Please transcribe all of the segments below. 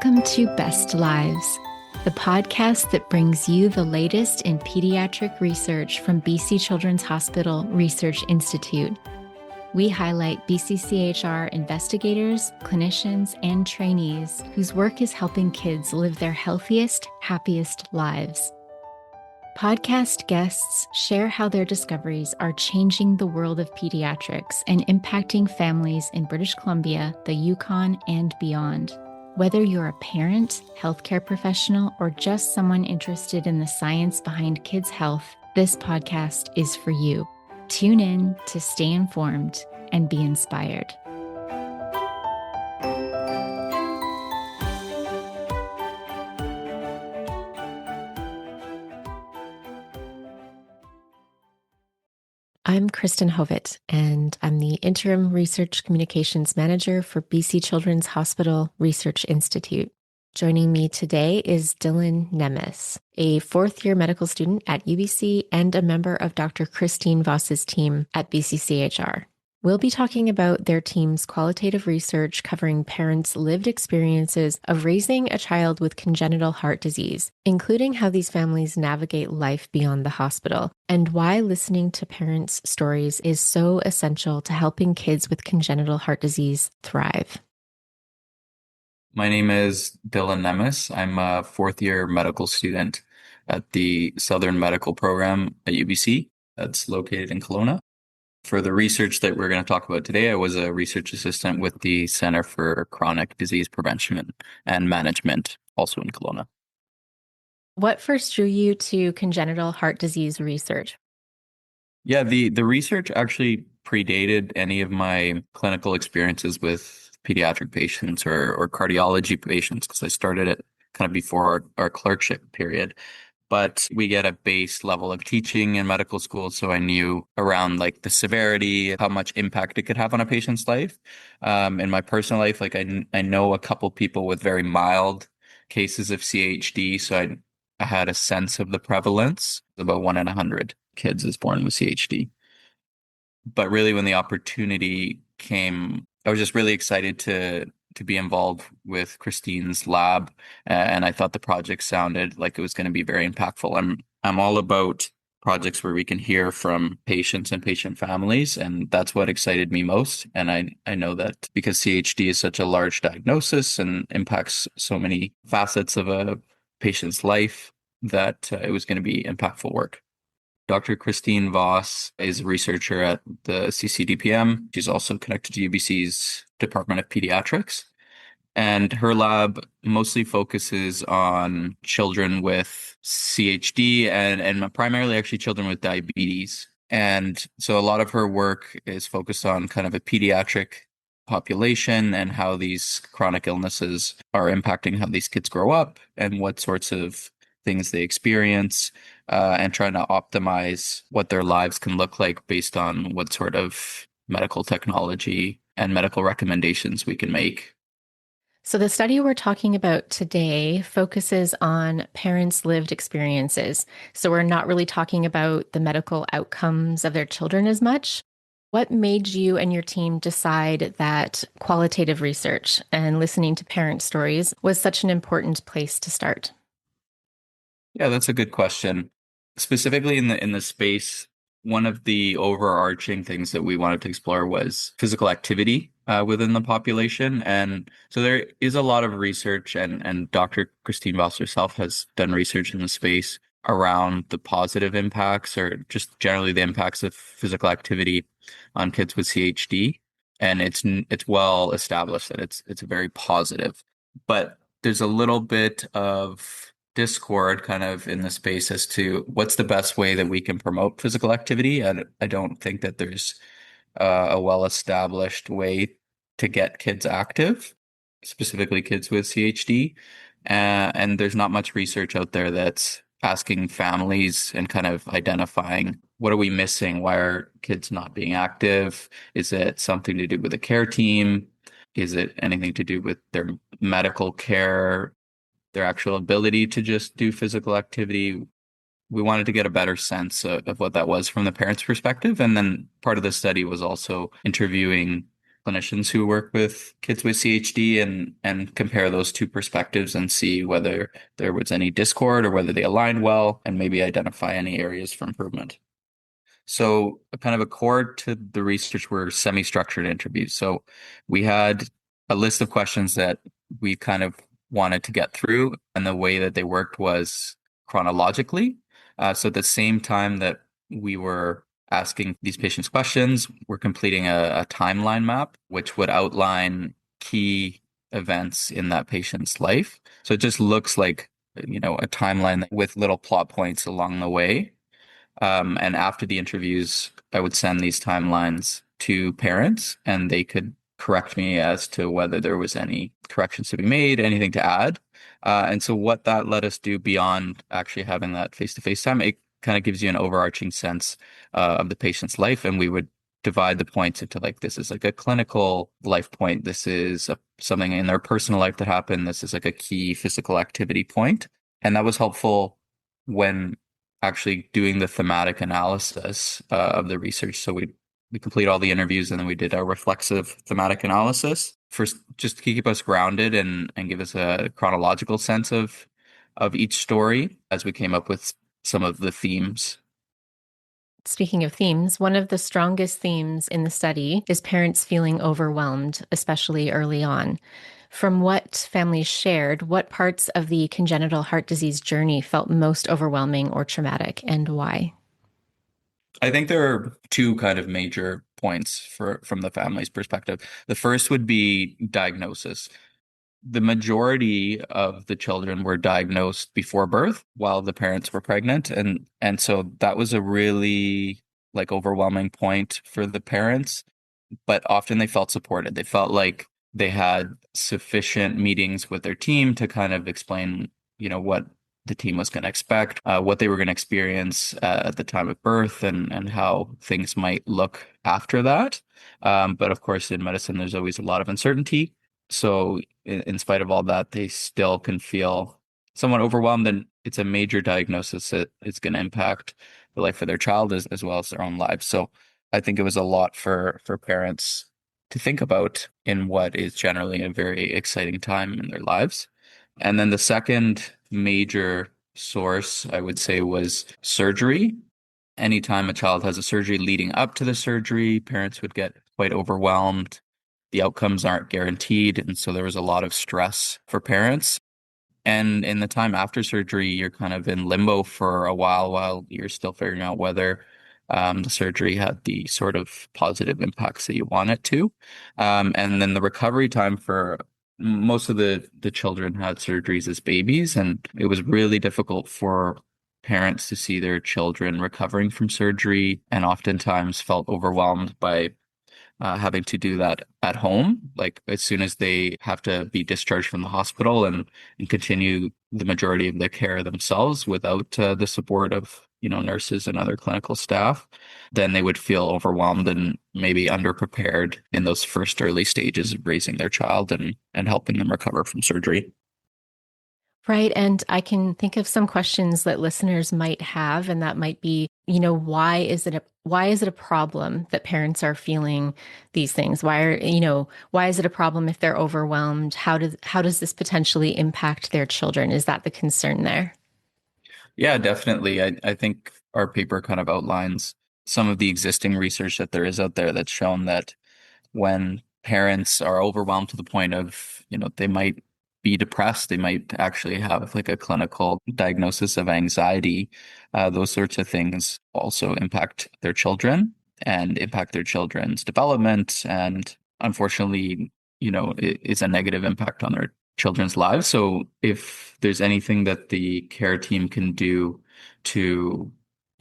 Welcome to Best Lives, the podcast that brings you the latest in pediatric research from BC Children's Hospital Research Institute. We highlight BCCHR investigators, clinicians, and trainees whose work is helping kids live their healthiest, happiest lives. Podcast guests share how their discoveries are changing the world of pediatrics and impacting families in British Columbia, the Yukon, and beyond. Whether you're a parent, healthcare professional, or just someone interested in the science behind kids' health, this podcast is for you. Tune in to stay informed and be inspired. I'm Kristen Hovitt, and I'm the Interim Research Communications Manager for BC Children's Hospital Research Institute. Joining me today is Dylan Nemes, a fourth-year medical student at UBC and a member of Dr. Christine Voss's team at BCCHR. We'll be talking about their team's qualitative research covering parents' lived experiences of raising a child with congenital heart disease, including how these families navigate life beyond the hospital, and why listening to parents' stories is so essential to helping kids with congenital heart disease thrive. My name is Dylan Nemes. I'm a fourth-year medical student at the Southern Medical Program at UBC that's located in Kelowna. For the research that we're going to talk about today, I was a research assistant with the Center for Chronic Disease Prevention and Management, also in Kelowna. What first drew you to congenital heart disease research? Yeah, the research actually predated any of my clinical experiences with pediatric patients or cardiology patients, because I started it kind of before our clerkship period. But we get a base level of teaching in medical school, so I knew around like the severity, how much impact it could have on a patient's life. In my personal life, like I know a couple people with very mild cases of CHD, so I had a sense of the prevalence. About 1 in 100 kids is born with CHD. But really, when the opportunity came, I was just really excited to be involved with Christine's lab, and I thought the project sounded like it was going to be very impactful. I'm all about projects where we can hear from patients and patient families, and that's what excited me most. And I know that because CHD is such a large diagnosis and impacts so many facets of a patient's life, that it was going to be impactful work. Dr. Christine Voss is a researcher at the CCDPM. She's also connected to UBC's Department of Pediatrics. And her lab mostly focuses on children with CHD and primarily actually children with diabetes. And so a lot of her work is focused on kind of a pediatric population and how these chronic illnesses are impacting how these kids grow up and what sorts of things they experience, and trying to optimize what their lives can look like based on what sort of medical technology and medical recommendations we can make. So the study we're talking about today focuses on parents' lived experiences. So we're not really talking about the medical outcomes of their children as much. What made you and your team decide that qualitative research and listening to parent stories was such an important place to start? Yeah, that's a good question. Specifically in the space, one of the overarching things that we wanted to explore was physical activity within the population. And so there is a lot of research, and Dr. Christine Voss herself has done research in the space around the positive impacts or just generally the impacts of physical activity on kids with CHD. And it's well established that it's very positive. But there's a little bit of discord kind of in the space as to what's the best way that we can promote physical activity. And I don't think that there's a well-established way to get kids active, specifically kids with CHD. And there's not much research out there that's asking families and kind of identifying what are we missing? Why are kids not being active? Is it something to do with the care team? Is it anything to do with their medical care, their actual ability to just do physical activity? We wanted to get a better sense of what that was from the parents' perspective. And then part of the study was also interviewing clinicians who work with kids with CHD and compare those two perspectives and see whether there was any discord or whether they aligned well and maybe identify any areas for improvement. So kind of a core to the research were semi-structured interviews. So we had a list of questions that we kind of wanted to get through, and the way that they worked was chronologically. So at the same time that we were asking these patients questions, we're completing a timeline map, which would outline key events in that patient's life. So it just looks like, a timeline with little plot points along the way. And after the interviews, I would send these timelines to parents and they could correct me as to whether there was any corrections to be made, anything to add. And so what that let us do beyond actually having that face-to-face time, it kind of gives you an overarching sense of the patient's life. And we would divide the points into like, this is like a clinical life point. This is something in their personal life that happened. This is like a key physical activity point. And that was helpful when actually doing the thematic analysis of the research. So we complete all the interviews and then we did our reflexive thematic analysis first, just to keep us grounded and give us a chronological sense of each story as we came up with some of the themes. Speaking of themes, one of the strongest themes in the study is parents feeling overwhelmed, especially early on. From what families shared, what parts of the congenital heart disease journey felt most overwhelming or traumatic, and why? I think there are two kind of major points from the family's perspective. The first would be diagnosis. The majority of the children were diagnosed before birth while the parents were pregnant. And so that was a really like overwhelming point for the parents, but often they felt supported. They felt like they had sufficient meetings with their team to kind of explain, what the team was going to expect, what they were going to experience at the time of birth, and how things might look after that. But of course, in medicine, there's always a lot of uncertainty. So in spite of all that, they still can feel somewhat overwhelmed, and it's a major diagnosis that is going to impact the life of their child as well as their own lives. So I think it was a lot for parents to think about in what is generally a very exciting time in their lives. And then the second major source, I would say, was surgery. Anytime a child has a surgery leading up to the surgery, parents would get quite overwhelmed. The outcomes aren't guaranteed. And so there was a lot of stress for parents. And in the time after surgery, you're kind of in limbo for a while you're still figuring out whether the surgery had the sort of positive impacts that you want it to. And then the recovery time for most of the children had surgeries as babies, and it was really difficult for parents to see their children recovering from surgery and oftentimes felt overwhelmed by having to do that at home, like as soon as they have to be discharged from the hospital and continue the majority of their care themselves without the support of, nurses and other clinical staff, then they would feel overwhelmed and maybe underprepared in those first early stages of raising their child and helping them recover from surgery. Right. And I can think of some questions that listeners might have, and that might be, why is it a problem that parents are feeling these things? Why is it a problem if they're overwhelmed? How does this potentially impact their children? Is that the concern there? Yeah, definitely. I think our paper kind of outlines some of the existing research that there is out there that's shown that when parents are overwhelmed to the point of, they might be depressed, they might actually have like a clinical diagnosis of anxiety. Those sorts of things also impact their children and impact their children's development. And unfortunately, it is a negative impact on their children's lives. So if there's anything that the care team can do to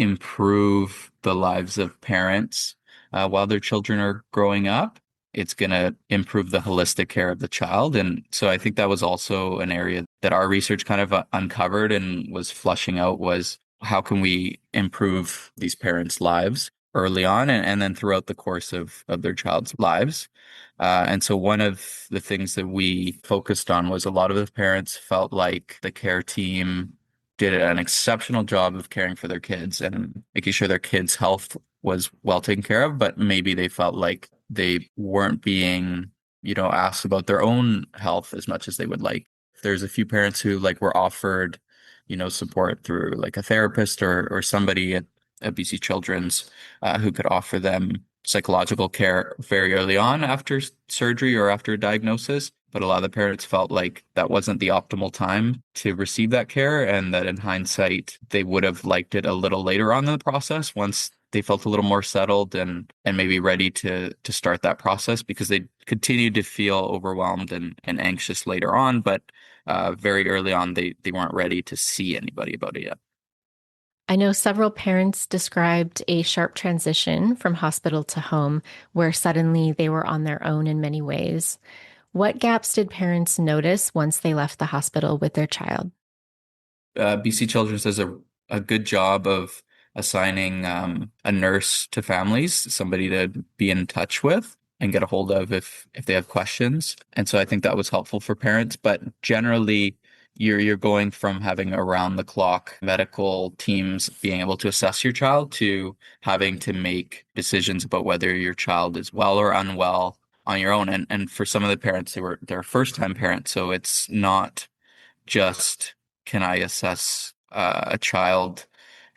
improve the lives of parents while their children are growing up, it's going to improve the holistic care of the child. And so I think that was also an area that our research kind of uncovered and was flushing out was how can we improve these parents' lives early on and then throughout the course of their child's lives. And so one of the things that we focused on was a lot of the parents felt like the care team did an exceptional job of caring for their kids and making sure their kids' health was well taken care of, but maybe they felt like they weren't being, asked about their own health as much as they would like. There's a few parents who like were offered, support through like a therapist or somebody at BC Children's who could offer them psychological care very early on after surgery or after diagnosis. But a lot of the parents felt like that wasn't the optimal time to receive that care, and that in hindsight, they would have liked it a little later on in the process once they felt a little more settled and maybe ready to start that process, because they continued to feel overwhelmed and anxious later on, but very early on they weren't ready to see anybody about it yet. I know several parents described a sharp transition from hospital to home where suddenly they were on their own in many ways. What gaps did parents notice once they left the hospital with their child? BC Children's does a good job of assigning a nurse to families, somebody to be in touch with and get a hold of if they have questions. And so I think that was helpful for parents. But generally, you're going from having around the clock medical teams being able to assess your child to having to make decisions about whether your child is well or unwell on your own. And for some of the parents, they're first time parents, so it's not just can I assess a child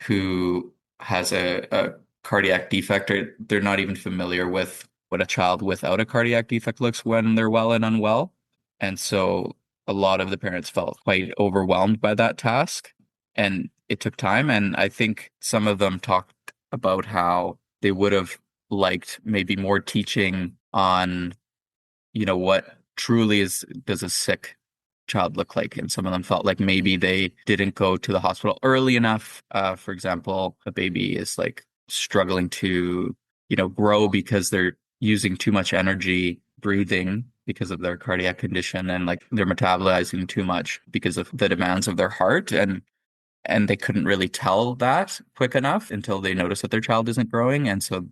who has a cardiac defect, or they're not even familiar with what a child without a cardiac defect looks when they're well and unwell. And so a lot of the parents felt quite overwhelmed by that task, and it took time. And I think some of them talked about how they would have liked maybe more teaching on, what truly does a sick child look like? And some of them felt like maybe they didn't go to the hospital early enough. For example, a baby is like struggling to, grow because they're using too much energy breathing because of their cardiac condition, and like they're metabolizing too much because of the demands of their heart. And they couldn't really tell that quick enough until they notice that their child isn't growing. And so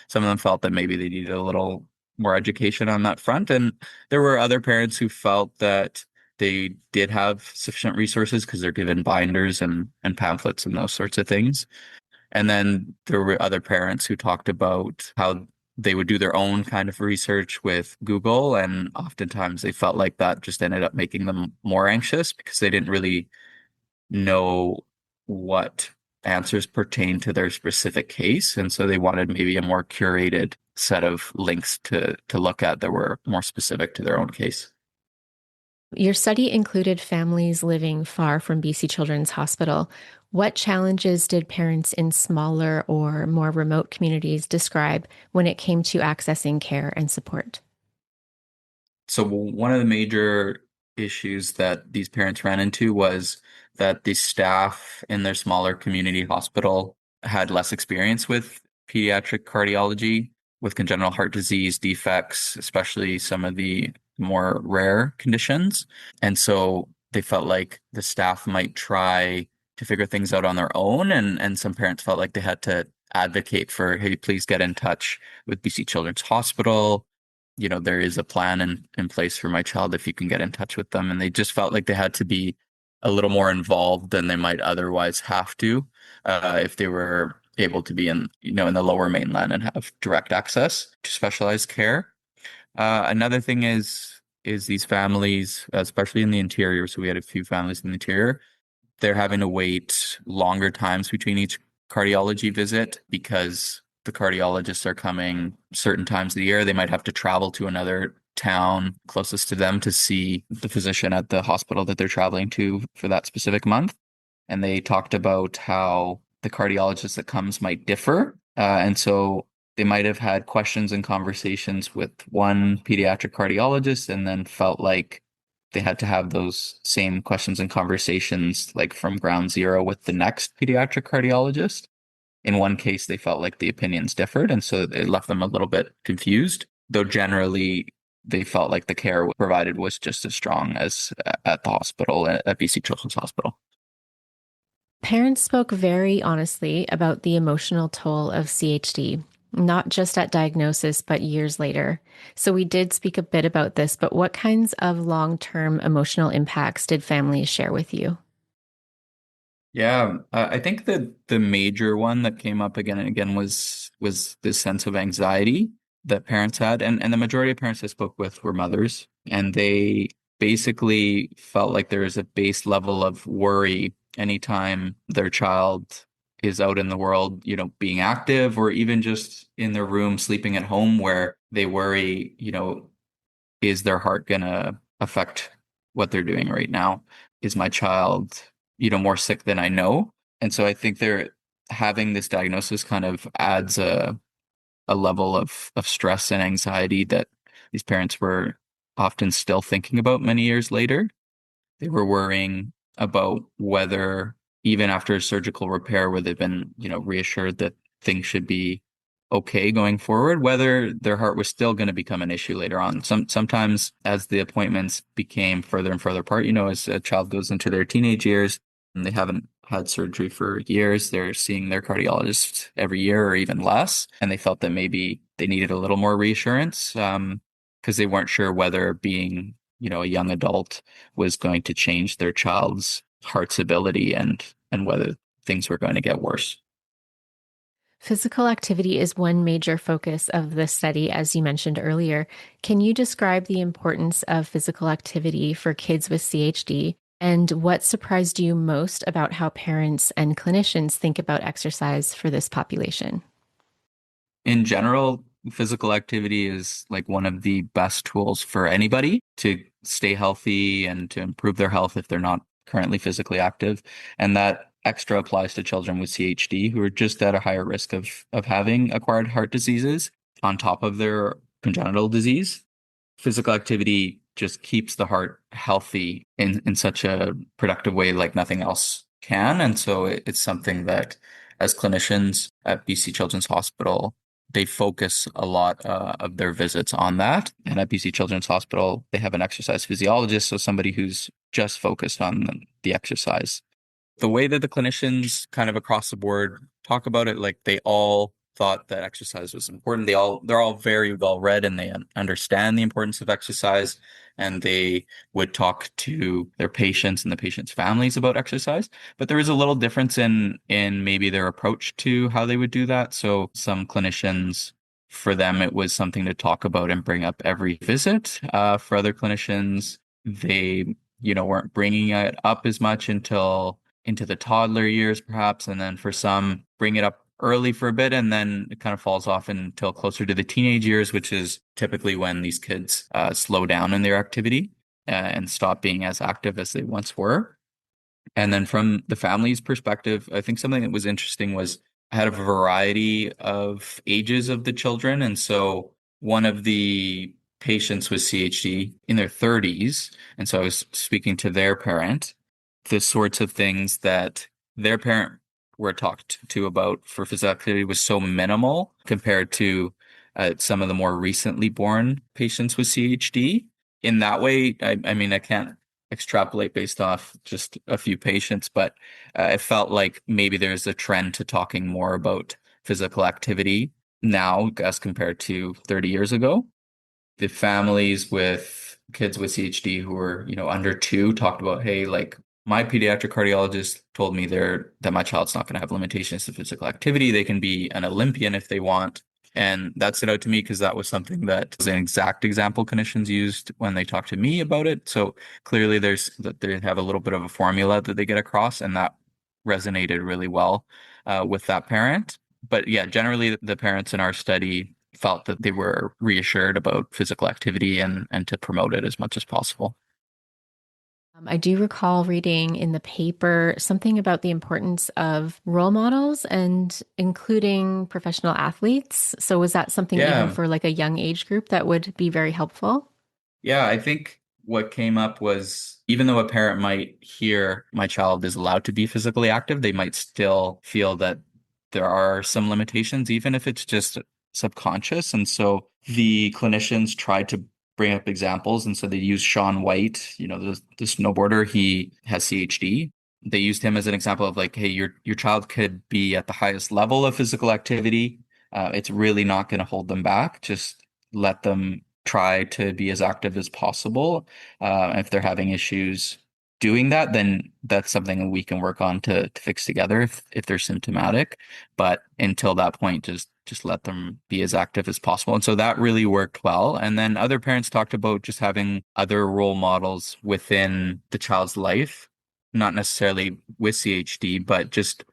some of them felt that maybe they needed a little more education on that front. And there were other parents who felt that they did have sufficient resources because they're given binders and pamphlets and those sorts of things. And then there were other parents who talked about how they would do their own kind of research with Google. And oftentimes they felt like that just ended up making them more anxious because they didn't really know what answers pertain to their specific case. And so they wanted maybe a more curated set of links to look at that were more specific to their own case. Your study included families living far from BC Children's Hospital. What challenges did parents in smaller or more remote communities describe when it came to accessing care and support? So one of the major issues that these parents ran into was that the staff in their smaller community hospital had less experience with pediatric cardiology, with congenital heart disease defects, especially some of the more rare conditions. And so they felt like the staff might try to figure things out on their own. And some parents felt like they had to advocate for, hey, please get in touch with BC Children's Hospital. There is a plan in place for my child if you can get in touch with them. And they just felt like they had to be a little more involved than they might otherwise have to if they were able to be in the lower mainland and have direct access to specialized care. Another thing is these families, especially in the interior. So we had a few families in the interior. They're having to wait longer times between each cardiology visit because the cardiologists are coming certain times of the year. They might have to travel to another town closest to them to see the physician at the hospital that they're traveling to for that specific month. And they talked about how the cardiologist that comes might differ. And so they might have had questions and conversations with one pediatric cardiologist and then felt like they had to have those same questions and conversations like from ground zero with the next pediatric cardiologist. In one case, they felt like the opinions differed, and so it left them a little bit confused, though generally they felt like the care provided was just as strong as at the hospital, at BC Children's Hospital. Parents spoke very honestly about the emotional toll of CHD, not just at diagnosis, but years later. So we did speak a bit about this, but what kinds of long-term emotional impacts did families share with you? Yeah, I think that the major one that came up again and again was this sense of anxiety. that parents had. And the majority of parents I spoke with were mothers, and they basically felt like there is a base level of worry anytime their child is out in the world, being active or even just in their room sleeping at home, where they worry, is their heart gonna affect what they're doing right now? Is my child, more sick than I know? And so I think they're having this diagnosis kind of adds a level of stress and anxiety that these parents were often still thinking about many years later. They were worrying about whether, even after a surgical repair where they've been, reassured that things should be okay going forward, whether their heart was still going to become an issue later on. Sometimes as the appointments became further and further apart, as a child goes into their teenage years and they haven't had surgery for years, they're seeing their cardiologist every year or even less. And they felt that maybe they needed a little more reassurance, because they weren't sure whether being, a young adult was going to change their child's heart's ability and whether things were going to get worse. Physical activity is one major focus of the study, as you mentioned earlier. Can you describe the importance of physical activity for kids with CHD? And what surprised you most about how parents and clinicians think about exercise for this population? In general, physical activity is like one of the best tools for anybody to stay healthy and to improve their health if they're not currently physically active. And that extra applies to children with CHD who are just at a higher risk of having acquired heart diseases on top of their congenital disease. Physical activity just keeps the heart healthy in such a productive way like nothing else can. And so it's something that as clinicians at BC Children's Hospital, they focus a lot of their visits on that. And at BC Children's Hospital, they have an exercise physiologist, so somebody who's just focused on the exercise. The way that the clinicians kind of across the board talk about it, like they all thought that exercise was important. They're all very well read and they understand the importance of exercise, and they would talk to their patients and the patients' families about exercise. But there is a little difference in maybe their approach to how they would do that. So some clinicians, for them, it was something to talk about and bring up every visit. For other clinicians, they, weren't bringing it up as much until into the toddler years, perhaps. And then for some, bring it up early for a bit, and then it kind of falls off until closer to the teenage years, which is typically when these kids slow down in their activity and stop being as active as they once were. And then from the family's perspective, I think something that was interesting was I had a variety of ages of the children. And so one of the patients with CHD in their 30s. And so I was speaking to their parent, the sorts of things that their parent were talked to about for physical activity was so minimal compared to some of the more recently born patients with CHD. In that way, I mean, I can't extrapolate based off just a few patients, but it felt like maybe there's a trend to talking more about physical activity now as compared to 30 years ago. The families with kids with CHD who were, under two talked about, hey, like my pediatric cardiologist told me that my child's not going to have limitations to physical activity. They can be an Olympian if they want. And that stood out to me because that was something that was an exact example clinicians used when they talked to me about it. So clearly they have a little bit of a formula that they get across, and that resonated really well with that parent. But yeah, generally the parents in our study felt that they were reassured about physical activity and to promote it as much as possible. I do recall reading in the paper something about the importance of role models and including professional athletes. So, was that something even Yeah. for like a young age group that would be very helpful? Yeah, I think what came up was even though a parent might hear my child is allowed to be physically active, they might still feel that there are some limitations, even if it's just subconscious. And so the clinicians tried to bring up examples. And so they used Sean White, the snowboarder, he has CHD. They used him as an example of like, hey, your child could be at the highest level of physical activity. It's really not going to hold them back. Just let them try to be as active as possible. If they're having issues, doing that, then that's something we can work on to fix together if they're symptomatic. But until that point, just let them be as active as possible. And so that really worked well. And then other parents talked about just having other role models within the child's life, not necessarily with CHD, but just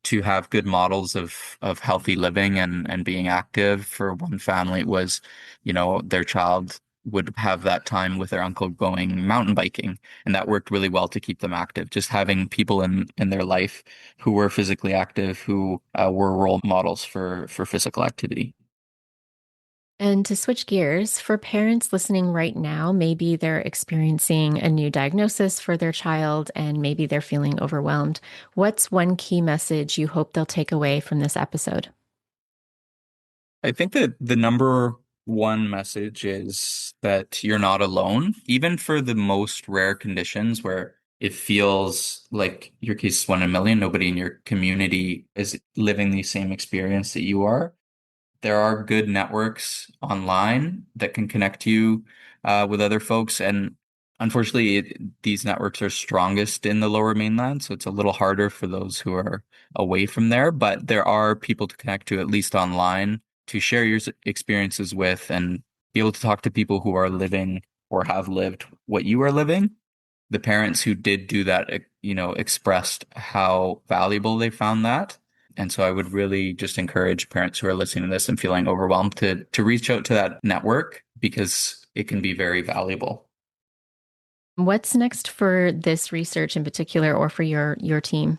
to have good models of healthy living and being active. For one family, it was, their child would have that time with their uncle going mountain biking, and that worked really well to keep them active. Just having people in their life who were physically active, who were role models for physical activity. And to switch gears, for parents listening right now, maybe they're experiencing a new diagnosis for their child and maybe they're feeling overwhelmed. What's one key message you hope they'll take away from this episode? I think that the number one message is that you're not alone, even for the most rare conditions where it feels like your case is one in a million. Nobody in your community is living the same experience that you are. There are good networks online that can connect you with other folks. And unfortunately, these networks are strongest in the lower mainland. So it's a little harder for those who are away from there. But there are people to connect to, at least online, to share your experiences with and be able to talk to people who are living or have lived what you are living. The parents who did do that, expressed how valuable they found that. And so I would really just encourage parents who are listening to this and feeling overwhelmed to reach out to that network because it can be very valuable. What's next for this research in particular or for your team?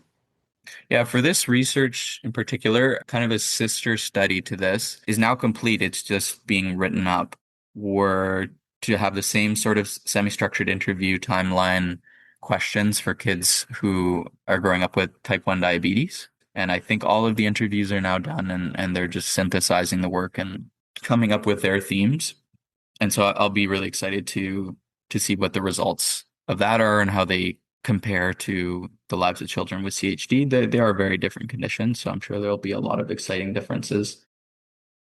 Yeah, for this research in particular, kind of a sister study to this is now complete. It's just being written up. We're to have the same sort of semi-structured interview timeline questions for kids who are growing up with type 1 diabetes. And I think all of the interviews are now done and they're just synthesizing the work and coming up with their themes. And so I'll be really excited to see what the results of that are and how they compare to the lives of children with CHD. They are very different conditions, so I'm sure there'll be a lot of exciting differences.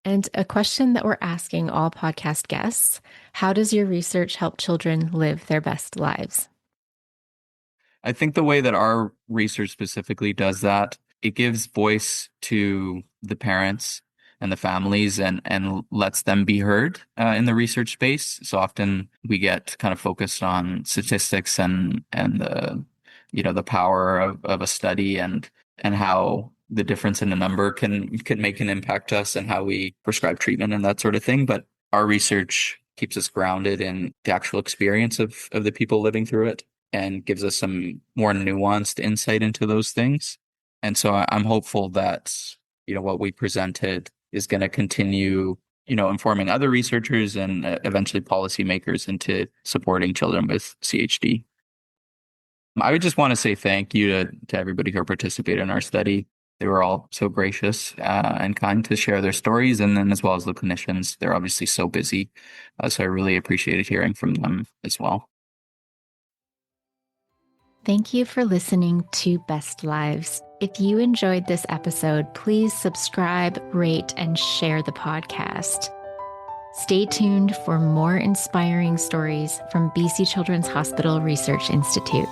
And a question that we're asking all podcast guests: how does your research help children live their best lives? I think the way that our research specifically does that, it gives voice to the parents and the families and lets them be heard in the research space. So often we get kind of focused on statistics and the power of a study and how the difference in a number can make an impact to us and how we prescribe treatment and that sort of thing. But our research keeps us grounded in the actual experience of the people living through it and gives us some more nuanced insight into those things. And so I'm hopeful that, what we presented is going to continue, informing other researchers and eventually policymakers into supporting children with CHD. I would just want to say thank you to everybody who participated in our study. They were all so gracious and kind to share their stories. And then as well as the clinicians, they're obviously so busy. So I really appreciated hearing from them as well. Thank you for listening to Best Lives. If you enjoyed this episode, please subscribe, rate, and share the podcast. Stay tuned for more inspiring stories from BC Children's Hospital Research Institute.